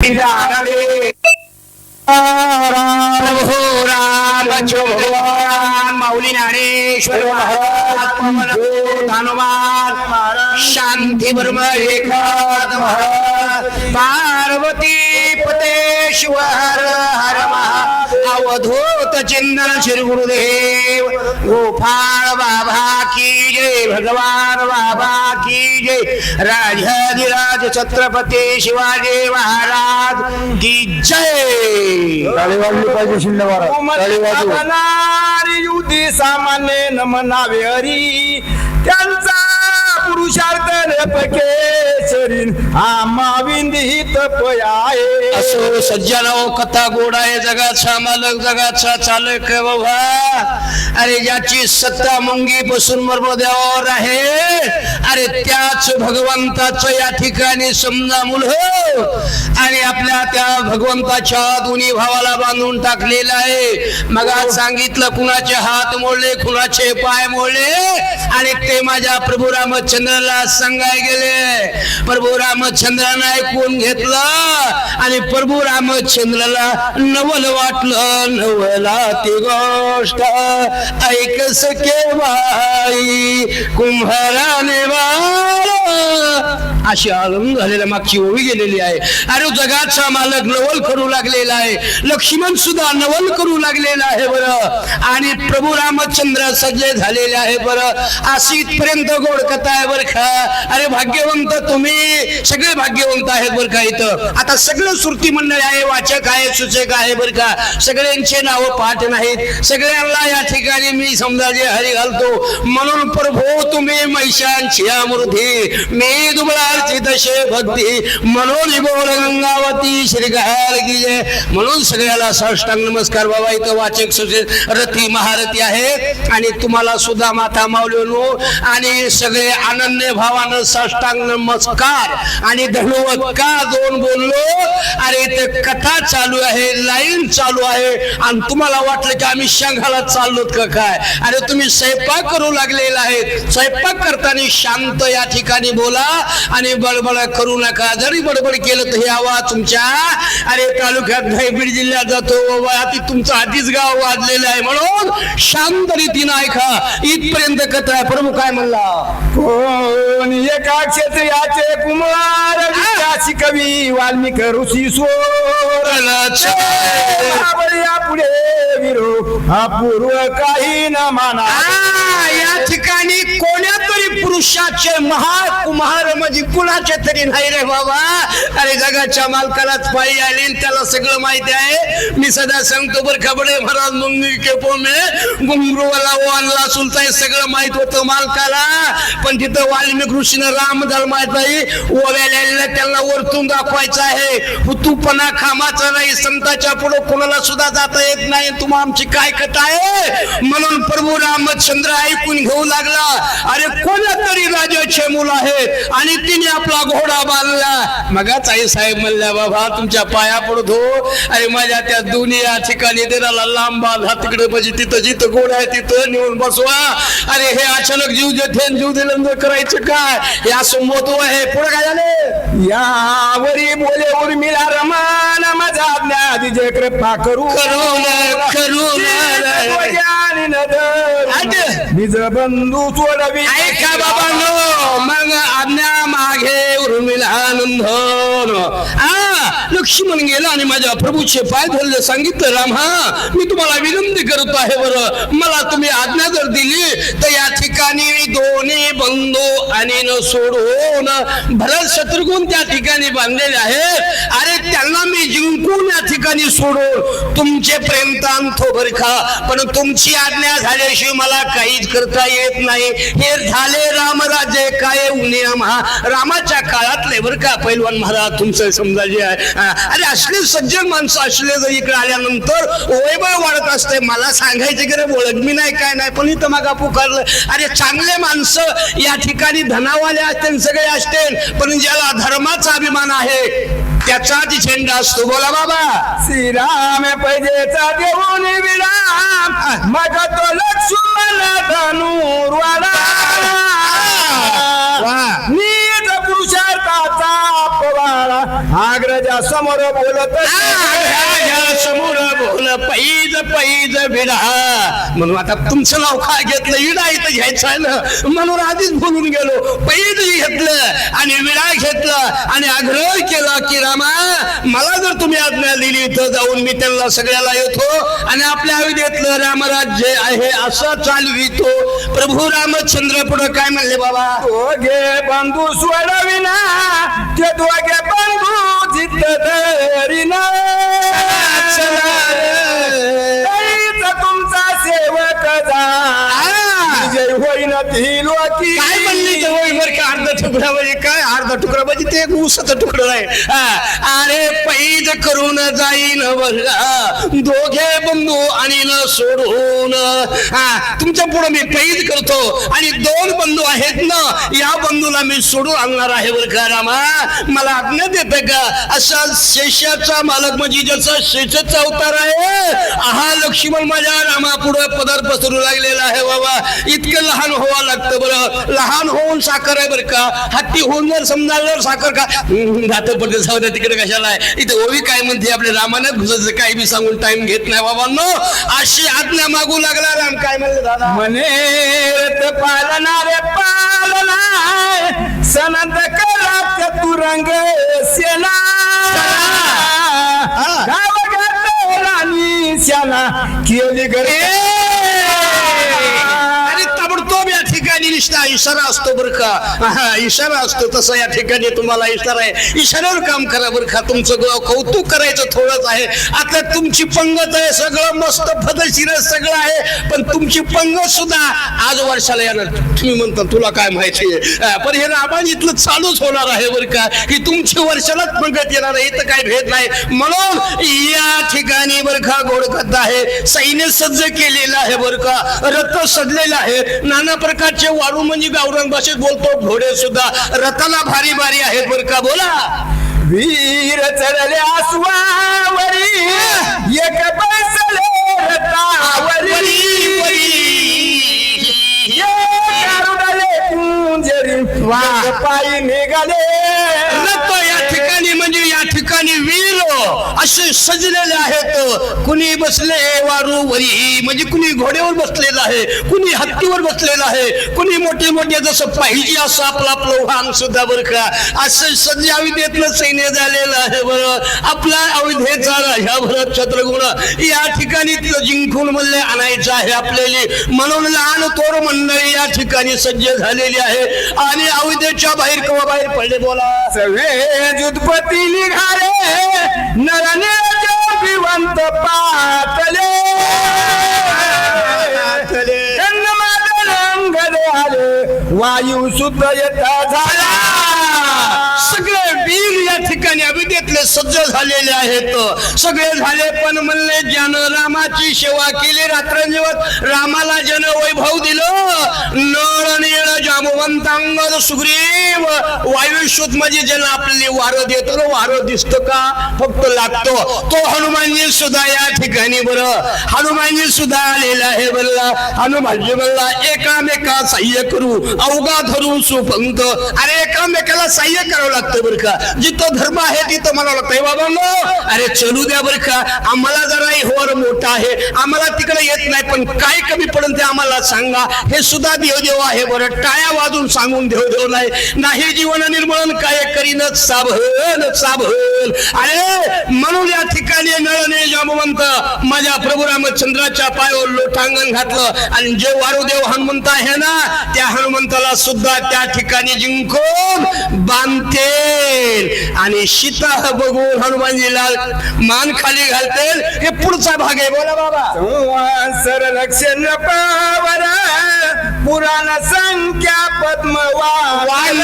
भगवान माऊली ज्ञानेश्वर महाराज हनुमान शांती ब्रह्म एकाद पार्वती पतेश्वर हर महा अवधूत चिंतन श्री गुरुदेव गोपाळ बाबा की जय भगवान बाबा की जय राजाधिराज छत्रपती शिवाजी महाराज की जय। युधी सामान्य नमनावे हरी त्यांचा पुरुषार्थ नेपकेशरी आमाविंदित पयाये। असो सज्जनो कथा गोड आहे जगाचा मालक जगाचा चालक बाबा। अरे ज्याची सत्ता मुंगी पासून मर्मदेवावर आहे अरे त्याच भगवंताचं या ठिकाणी समजा मुल हो। आणि आपल्या त्या भगवंताच्या दोन्ही भावाला बांधून टाकलेला आहे। मग आज सांगितलं कुणाचे हात मोडले कुणाचे पाय मोडले आणि ते माझ्या प्रभू रामचंद्राला सांगाय गेले। प्रभू रामचंद्राने ऐकून घेतलं आणि प्रभू रामचंद्राला नवल वाटलं। नवला ती गोष्ट ऐक सके बाई कुंभाराने बाळा अशी आनंद झालेला मागची ओवी गेलेली आहे। अरे जगाचा मालक नवल करू लागलेला आहे, लक्ष्मण सुद्धा नवल करू लागलेला आहे बरं। आणि प्रभू रामचंद्र सज्ज झालेले आहे बरं। अशी इथपर्यंत गोड कथा आहे बरं का। अरे भाग्यवंत तुम्ही सगळे भाग्यवंत आहेत बरं का। इथं आता सगळं श्रुती मंडळ आहे, वाचक आहे, सूचक आहे बरं का। सगळ्यांचे नाव पाठ नाहीत, सगळ्यांना या ठिकाणी मी समजा जे हरी घालतो। म्हणून प्रभू तुम्ही मैशांची अमृती मी दुबळा दशे भक्ती म्हणून बोल गंगावती श्रीगाल की जय। म्हणून सगळ्याला साष्टांग नमस्कार बाबा। इथं वाचक सूचक रथी महारथी आहे आणि तुम्हाला सुद्धा माता माऊलीनो आणि सगळे अनन्य भावानं साष्टांग नमस्कार आणि धन्यवाद का दोन बोललो। अरे इथे कथा चालू आहे, लाईन चालू आहे आणि तुम्हाला वाटलं की आम्ही शंघाला चाललोत का काय। अरे तुम्ही स्वयंपाक करू लागलेला आहे, स्वयंपाक करताना शांत या ठिकाणी बोला आणि बडबड करू नका। जरी बडबड केलं तर हे आवाज तुमच्या अरे तालुक्यात नाही बीड जिल्ह्यात जातो बाबा। तुमचं आधीच गाव वाजलेलं आहे म्हणून शांत रीतीनं ऐका। इथपर्यंत कथा आहे। प्रभू काय म्हणला कोण एका क्षेत्रियाचे कुमार विद्यासी कवी वाल्मिक ऋषी पुढे विरो हा पूर्व काही न माना। या ठिकाणी कोण्या तरी पुरुषाचे महाकुमार म्हणजे कुणाचे तरी नाही रे बाबा। अरे जगाच्या मालकालाच पायी आली त्याला सगळं माहिती आहे। मी सदा सांगतो बर खबडे महाराज मुंगी के पोमे गुंगरूवाला वानला सुलताय सगळं माहित होतं मालकाला। पण तिथं वाल्मिक ऋषीनं रामधर्म माहित नाही ओव्याला त्यांना वरतून दाखवायचं आहे। तूपणा खामाचा नाही, संताच्या पुढे कोणाला सुद्धा जाता येत नाही। तुम्हा आमची काय कथा आहे। म्हणून प्रभू रामचंद्र ऐकून घेऊ लागला। अरे कोणा तरी राजाचे मुल आहेत आणि तिने आपला घोडा बांधला। मगाच आई साहेब म्हणल्या बाबा तुमच्या पाया पडतो। अरे माझ्या त्या दोन्ही या ठिकाणी देराला लांब बांधा तिकडे म्हणजे तिथं जिथं घोडा आहे तिथं नेऊन बसवा। अरे हे अचानक जीव देते जीव दिलं करायचं काय हे असं महत्व आहे। पुढे काय झाले यावरी बोले उर्मिला रमान माझा आज्ञा दिजे कृपा करू निज बंधू सोडवी। ऐका बाबा नो मग आज्ञा मागे उर्मिला लक्ष्मण गेला आणि माझ्या प्रभूचे पाय धरले। सांगितलं राम हा मी तुम्हाला विनंती करत आहे बरं मला तुम्ही आज्ञा जर दिली तर या ठिकाणी दोन्ही बंधू आणि न सोडून भरत शत्रुघ्न त्या ठिकाणी बांधलेले आहेत। अरे त्यांना मी जिंकून या ठिकाणी सोडून तुमचे प्रेम ताणतो बरं का। पण तुमची आज्ञा झाल्याशिवाय मला काहीच करता येत नाही। हे झाले रामराजे काय नियम हा रामाच्या काळातले बरं का पैलवान महाराज तुमचं समजा जे आहे। अरे असले सज्जन माणसं असले जर इकडे आल्यानंतर वैभव वाढत असते। मला सांगायचे की रे ओळख मी नाही काय नाही पण इथं मागा पुकारलं। अरे चांगले माणसं या ठिकाणी धनावाले असते सगळे असते पण ज्याला धर्माचा अभिमान आहे त्याचाच झेंडा असतो। बोला बाबा श्रीराम पैजेचा देऊन विराम मग तो लक्ष्मण धनुर्वाला नीत पुरुषार्थाचा पवाळा आग्रजा समोर बोलत समोर बोल पैज पैज विडा म्हणून आता तुमचं नाव काय घेतलं विडा इथं घ्यायचं आहे ना म्हणून आधीच बोलून गेलो पैज घेतलं आणि विडा घेतलं आणि आग्रह केला की रामा मला जर तुम्ही आज्ञा दिली इथं जाऊन मी त्यांना सगळ्याला येतो आणि आपल्या अयोध्येतलं रामराज्य आहे असं चालवितो. प्रभू रामचंद्र पुढे काय म्हणले बाबा दोघे बंधू सोडविना ते दोघे बंधू जित धरिना तुमचा सेवक जा विजय होईन ती लोकी. काय म्हणली तर होई बर का अर्धा तुकडा म्हणजे काय अर्धा तुकडा म्हणजे ते एक ऊसाचा तुकडा आहे. अरे पैज करून जाईन बघा दोघे बंधू आणि न सोडून. तुमच्या पुढे मी पैज करतो आणि दोन बंधू आहेत ना या बंधूला मी सोडून आणणार आहे बर का रामा मला आज्ञा देते का. असा शेषाचा मालक म्हणजे ज्याचा शेषाचा अवतार आहे हा लक्ष्मण माझ्या रामा पुढे पदर पसरू लागलेला आहे बाबा. इतकं लहान व्हावं लागतं बरं लहान होऊन साखर आहे बरं का हत्ती होऊन जर समजायला साखर का जातं पडते जाऊ द्या तिकडे कशाला आहे. इथं ओवी काय म्हणते आपल्या रामाने घुसायचं काही बी सांगून टाइम घेत नाही बाबांनो. अशी आज्ञा मागू लागला राम काय म्हणले दादा म्हणे पालनारे पालना सनंद करा चतुरंग सेना गाव राणी श्याला केली घरे. ताबडतोब या ठिकाणी निष्ठा इशारा असतो बरं का इशारा असतो तसं या ठिकाणी तुम्हाला इशारा आहे. इशाऱ्यावर काम करा बरं का. तुमचं कौतुक करायचं थोडंच आहे. आता तुमची पंगत आहे सगळं मस्त पद्धतशीर सगळं आहे पण तुमची पंगत सुद्धा आज वर्षाला येणार. तुम्ही म्हणता तुला काय माहिती आहे पण हे रामायण इथलं चालूच होणार आहे बरं का की तुमची वर्षालाच पंगत येणार आहे. इथं काय भेद नाही. म्हणून या ठिकाणी बरं का घोडकत आहे सैन्य सज्ज केलेलं आहे बरं का रथ सजलेला आहे नाना प्रकारचे वाळू म्हणजे गावरान भाषेत बोलतो घोडे सुद्धा रथाला भारी भारी आहेत बरं का. बोला वीर चढले आसवावरी एक बसले रथावरी पायी निघाले. रथ या ठिकाणी म्हणजे या ठिकाणी वीर असे सजलेले आहेत. कुणी बसले वारूवरी म्हणजे कुणी घोड्यावर बसलेलं आहे कुणी हत्तीवर बसलेलं आहे कुणी मोठे मोठे जसं पाहिजे असं आपलं आपलं वाहन सुद्धा बरं का असं सज्ज अविधेतलं सैन्य झालेलं आहे बरं. आपला अविधेचा राजा भरत छत्रगुण या ठिकाणी जिंकून मल्ले आणायचं आहे आपल्याला. म्हणून लहान थोर मंडळी या ठिकाणी सज्ज झालेली आहे आणि अविधेच्या बाहेर किंवा बाहेर पडले. बोला सगळे जुतपती निघाले नरने विवंत पातले आले वायू सुद्धा येता झाला. सगळे वीर या ठिकाणी अभिदेतले सज्ज झालेले आहेत सगळे झाले पण म्हणले ज्यानं रामाची सेवा केली रात्रंदिवस रामाला जन वैभव दिलं नळ नीळ जामवंतांगद सुग्रीव वायुसूत म्हणजे ज्याला आपल्याला वारं देतो ना वारं दिसतं का फक्त लागतो तो हनुमानजी सुद्धा या ठिकाणी बरं हनुमानजी सुद्धा आलेला आहे बरं. हनुमानजी म्हणला एकामेका सहाय्य करू अवघा धरू सुपंत. अरे एकामेकाला सहाय्य करावं लागतं बरं का. जिथं धर्म आहे तिथं म्हणावं लागतं बाबांनो अरे चलू द्या बरं का आम्हाला जरा होर मोठा आहे आम्हाला तिकडे येत नाही पण काय कमी पडून ते आम्हाला सांगा. हे सुद्धा देवदेव आहे बरं. टाळ्या वाजून सांगून देवदेव नाही जीवन निर्मळन काय करीनच साभल साभल. अरे म्हणून या ठिकाणी नळने जामवंत माझ्या प्रभू रामचंद्राच्या पायावर लोटांगण घातलं आणि जे वारुदेव हनुमंत आहे ना त्या हनुमंताला सुद्धा त्या ठिकाणी जिंकून बांधते आणि सीता बघून हनुमानजीला मान खाली घालते. हे पुढचा भाग आहे. बोला बाबा सर लक्ष न पावर पुराण संख्या पद्मवान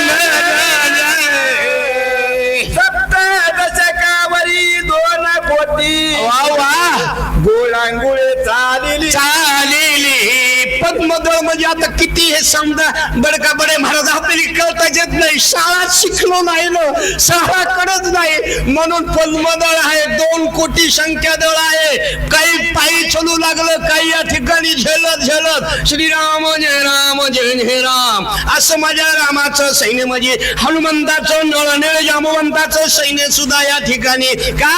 सप्तदशकावरी 2 कोटी वा वा गोळांगुळे चालेली चालेली पद्म पलमदळ म्हणजे आता किती हे समजा बडका बडे महाराज आपल्याला कळता येत नाही, शाळा शिकलो नाही ना, शाळा कडच नाही म्हणून पलमदळ आहे. 2 कोटी संख्या दळ आहे. काही पायी चलू लागलं, काही या ठिकाणी झेलत झेलत श्रीराम जय राम जय जय राम असं माझ्या रामाचं सैन्य म्हणजे हनुमंताचं नळनिळ जामवंताचं सैन्य सुद्धा या ठिकाणी का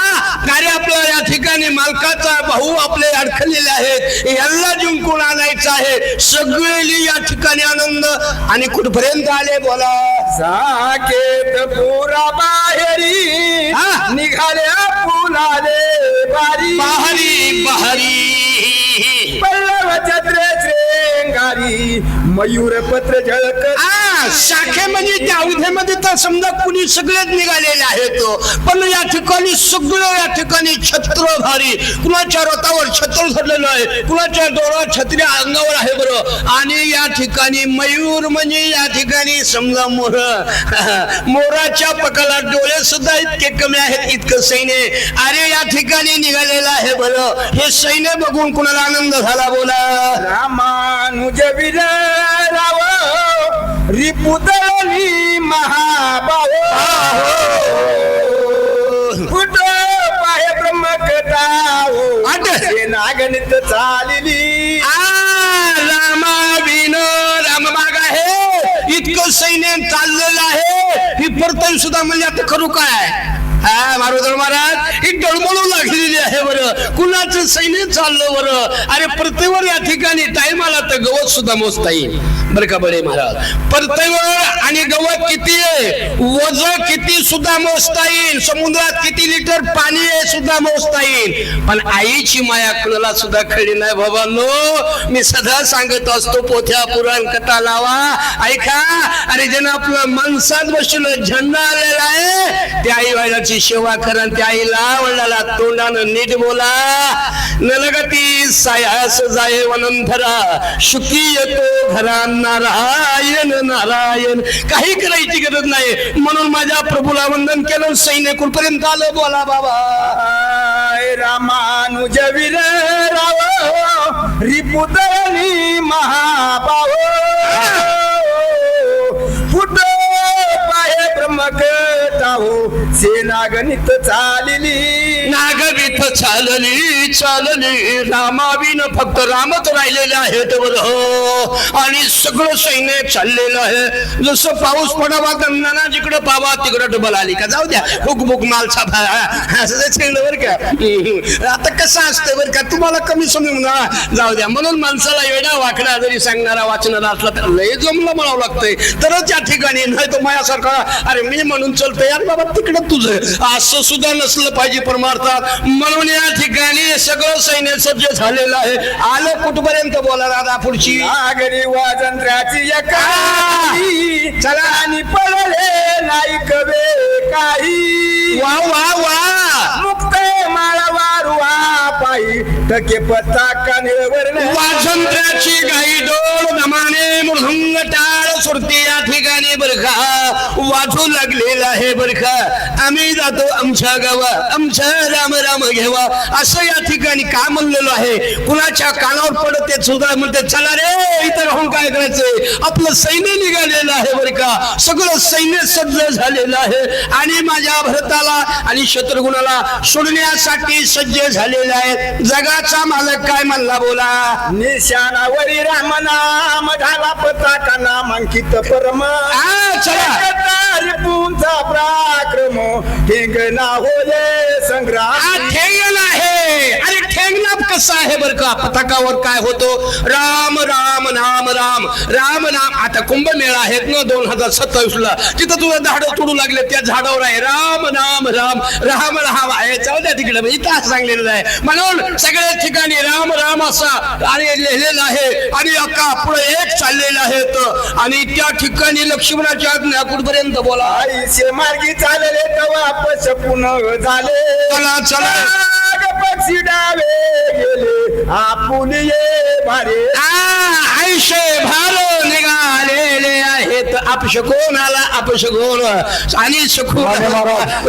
कार्य आपलं या ठिकाणी मालकाचा भाऊ आपले अडकलेले आहेत, याला जिंकून आणायचं आहे. सगळे या ठिकाणी आनंद आणि कुठपर्यंत आले बोला. साकेत पुरा बाहेरी निघाल्या फुलाले बारी बहारी बहारी पल्लव छत्रे श्रेंगारी मयूर पत्र झळक. शाखे म्हणजे त्या अवधेमध्ये तर समजा कुणी सगळेच निघालेले आहेत, पण या ठिकाणी सगळं या ठिकाणी छत्र भारी, कुणाच्या रथावर छत्र धरलेलं आहे, कुणाच्या डोळ्यात छत्री अंगावर आहे बरं. आणि या ठिकाणी मयूर म्हणजे या ठिकाणी समजा मोर, मोराच्या पकला डोळे सुद्धा इतके कमी आहेत, इतकं सैन्य अरे या ठिकाणी निघालेलं आहे बरं. हे सैन्य बघून कुणाला आनंद झाला बोला. रामानुज विजयराव रिपुदळी महाभाव कुठं पाहे ब्रह्मकथाओ नागणित चालली. रामा विन राम माग आहे, इतकं सैन्य चाललेलं आहे. ही परतन सुद्धा म्हणजे आता करू काय मारुदर महाराज ही डळमळू लागलेली आहे बरं. कुणाचं सैन्य चाललं बरं. अरे परतेवर या ठिकाणी टायमाला तर गवत सुद्धा मोजता येईल बरं का बडे महाराज. परतेवर आणि गवत किती आहे, वज किती सुद्धा मोजता येईल, समुद्रात किती लिटर पाणी आहे सुद्धा मोजता येईल. पण आईची माया कुणाला सुद्धा खरी नाही बाबांनो. मी सदा सांगत असतो पोथ्या पुराण कथा लावा ऐका. अरे ज्यांना आपलं माणसात बसलं झेंडा आलेला आहे त्या आई वडिलाची सेवा करा, त्या आईला वडिलाला तोंडानं नीट बोला. नलगती सायास जाय वनंथरा सुखी येतो घरा नारायण नारायण. काही करायची गरज नाही म्हणून माझ्या प्रभूला वंदन केलं. सैन्य कुठपर्यंत आलं बोला बाबा. रामानुज विजयराव रिपुदळी महाभाव फुट पाहे ब्रह्मकथाओ सेना गणित चालली. नागविथ चालली चालली रामाविन फक्त रामच राहिलेले आहेत बरं. आणि सगळं सैन्य चाललेलं आहे. जसं पाऊस पडावा गंगाना जिकडं पावा तिकडं डबल आली का जाऊ द्या हुकबुक मालचा बर का. आता कसं असतं बरं का तुम्हाला कमी समजून जाऊ द्या म्हणून माणसाला वेडा वाकडा जरी सांगणारा वाचणारा असला तर लय जमलं म्हणावं लागतंय तरच या ठिकाणी नाही तो माझ्यासारखा अरे मी म्हणून चलतो यार बाबा तिकडं तुझं असं सुद्धा नसलं पाहिजे परमार्थात. म्हणून या ठिकाणी सगळं सैन्य सज्ज झालेलं आहे. आलं कुठपर्यंत बोला दादा पुढची. नागरी वाजंत्र्याची चला आणि पडले नाही कवे काही. वा वा वा मुक्त माळा वारुवा पायी टके पत्ता कानिवर वाजंत्र्याची गाई डोळ दमाने मृदंग टाळ सुरती या ठिकाणी बरखा वाजू लागलेला आहे बरखा. आम्ही जातो आमच्या गावा आमच्या राम राम घेवा असं या ठिकाणी का म्हणलेलं आहे. कुणाच्या कानावर पडत ते सुद्धा म्हणते चला रे इतर राहून काय करायचंय. आपलं सैन्य निघालेलं आहे बरं का. सगळं सैन्य सज्ज झालेलं आहे आणि माझ्या भरताला आणि शत्रुघ्नाला सोडण्यासाठी सज्ज झालेलं आहे. जगाचा मालक काय म्हणला बोला. निशाणावरी राम नाम झाला पताका नामांकित परम. चला रिपूंचा पराक्रम ठेंगणा होले संग्राम. ठेंगण आहे. अरे ठेंगणा कसा आहे बरं का. पताकावर काय होतो राम राम नाम राम राम नाम. आता कुंभमेळा आहेत ना 2027 ला तिथं तुझं झाडं तोडू लागले त्या झाडावर आहे राम नाम राम राम राम आहे. जाऊ द्या तिकडे इतिहास सांगलेला आहे म्हणून सगळ्या ठिकाणी राम राम असा आणि लिहिलेलं आहे आणि अक्का पुढे एक चाललेलं आहे. आणि त्या ठिकाणी लक्ष्मणाच्या आज्ञा कुठपर्यंत बोला. आईचे मार्गी चालले तेव्हा अपशकुन झाले. चला चला पक्षी डावे गेले आपुन ये भारे. आयुष्य भार निघालेले आहेत अपशकोन आला अपशकोन आणि सखून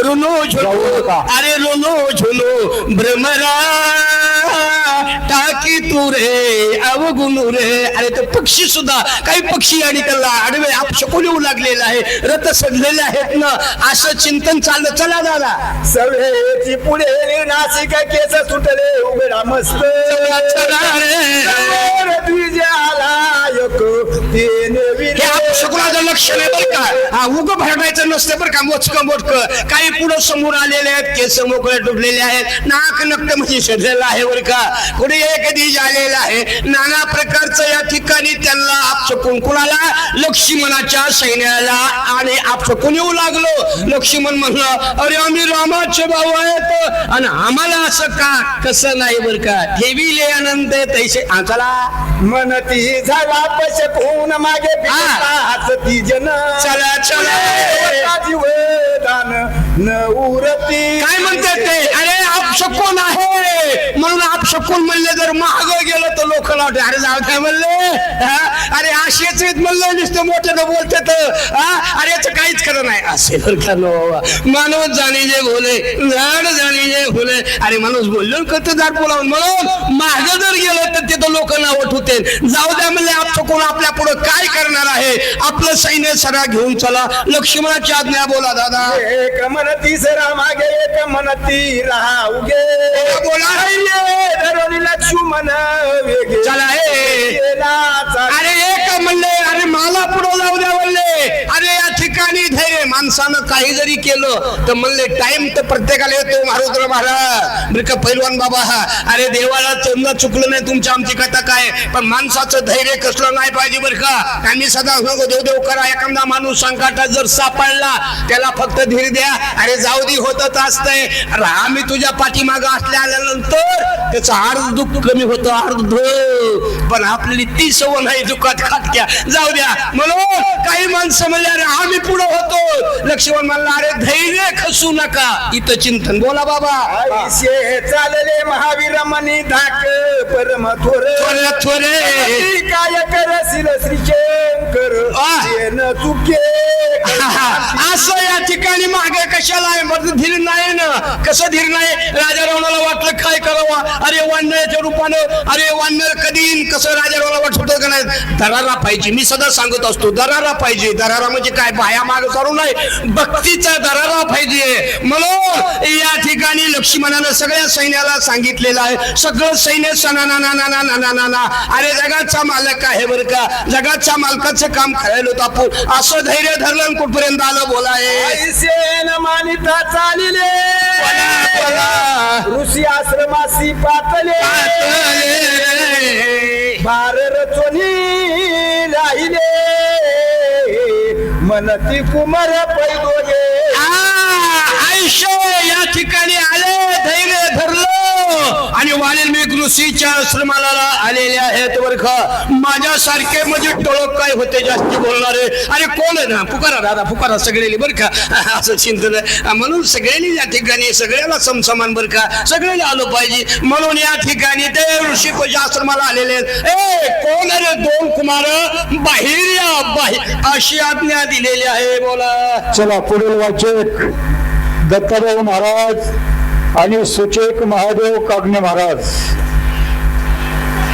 रुनो झुलो अरे रुनो झुलो भ्रमरा टाकी तू रे अवगुण रे. अरे ते पक्षी सुद्धा काही पक्षी आणि त्याला आडवे अपशकुन येऊ लागलेला आहे, रथ सजलेले आहेत ना, असं चिंतन चाललं. चला दादा सवेची पुढे नाशिक केस सुटले उघडा मस्त हे अपशकुनाचं लक्षण आहे बरं का. हा उग भरडायचं नसतं बरं का. मोजकं मोजकं काही पुढं समोर आलेले आहेत, केस मोकळे डुबलेले आहेत, नाक नक्त म्हणजे सजलेलं आहे बरं का. कुठे कधी आलेलं आहे. नाना प्रकारचं या ठिकाणी त्यांना अपशकुन, कुणाला लक्ष्मणाच्या सैन्याला आणि अपशकुन येऊ लागलो. लक्ष्मण म्हणलं अरे आम्ही रामाचे भाऊ आहेत आणि आम्हाला असं का कसं नाही बरं का. ठेविले आनंद तैसे चला मनती झाला पशकून मागे ती जन चला चला जीवदान न उरती. काय म्हणतात ते. अरे अपशकुन आहे म्हणून अपशकुन म्हणले, जर महाग गेलं तर लोक लावते अरे जाऊ काय म्हणले. अरे असेच म्हणलं नुसतं मोठ्यानं बोलतात. अरे याचं काहीच खरं नाही असे माणूस जाणी जे बोले झाड जाणी जे बोले. अरे माणूस बोललो करते झाड बोलावून म्हणून महाग जर गेलं तर तिथं लोक नावत होते. जाऊ द्या म्हणले अपशकुन आपल्या पुढे काय करणार आहे. आपलं सैन्य सरा घेऊन चला. लक्ष्मणाची आज्ञा बोला दादा. एक म्हणती सरा मागे एक म्हणती राहा उगे बोला लक्ष्मण वेगे चला हे. अरे एक म्हणले अरे मला पुढे जाऊ द्या म्हणले. अरे या ठिकाणी धैर्य माणसानं काही जरी केलं तर म्हणले टाइम तर प्रत्येकाला येतो. मारुद्र महाराज बरं का पैलवान बाबा. अरे देवाला चंद चुकलं नाही तुमच्या आमची कथा काय, पण माणसाचं धैर्य कसलं नाही पाहिजे बरं का. आम्ही सदा देव देव करा. एखादा माणूस संकटात जर सापडला त्याला फक्त धीर द्या. अरे जाऊ दे होतच असतंय. आम्ही तुझ्या पाठीमागं आल्यानंतर त्याचं अर्ध दुःख कमी होतं अर्ध, पण आपल्याला ती सवय नाही दुःखात खाटक्या. जाऊ द्या म्हणून काही माणसं म्हणले अरे आम्ही पुढे होतो. लक्ष्मण म्हणला अरे धैर्य खसू नका. इथं चिंतन बोला बाबा. चालले महावीर मनी धाक परम थोर थोरे काय करशील श्रीशंकर न चुके. असं या ठिकाणी मागे कशाला आहे. धीर नाही ना. कसं धीर नाही. राजा रावणाला वाटलं काय करावं. अरे वानराच्या रूपानं अरे वानर कधी कसं राजा रावणाला वाटत का नाही. दरारा पाहिजे. मी सदा सांगत असतो दरारा पाहिजे. दरारा म्हणजे काय बाया माग करू नये, भक्तीचा दरारा पाहिजे. म्हणून या ठिकाणी लक्ष्मणानं सगळ्या सैन्याला सांगितलेलं आहे. सगळं सैन्य सना ना ना ना ना ना ना ना. अरे जगाचा मालक आहे बरं का. जगाच्या मालकाचं काम करायला होतं आपण. असं धैर्य धरलं कुठपर्यंत आलं बोलाय. मानिता चालिले ऋषी आश्रमासी पातले बार रचोनी राहिले मनती कुमार पैदोले. आयुष्य या ठिकाणी आले धैर्य धरलं आणि वाल्मिक ऋषीच्या आश्रमाला आलेले आहेत बरं का. माझ्यासारखे म्हणजे टोळक काय होते जास्ती बोलणारे. अरे कोण आहे ना पुकारा दादा पुकारा सगळ्यांनी बरं का. असं चिंतन म्हणून सगळ्यांनी या ठिकाणी सगळ्याला समसमान बरं का. सगळ्यांनी आलं पाहिजे म्हणून या ठिकाणी ते ऋषीच्या आश्रमाला आलेले आहेत. ए कोण आहे दोन कुमार बाहेर या बाहेर अशी आज्ञा दिलेली आहे बोला. चला पुढील वाचक दत्ताभाऊ महाराज आणि सुचेक महादेव कागणे महाराज.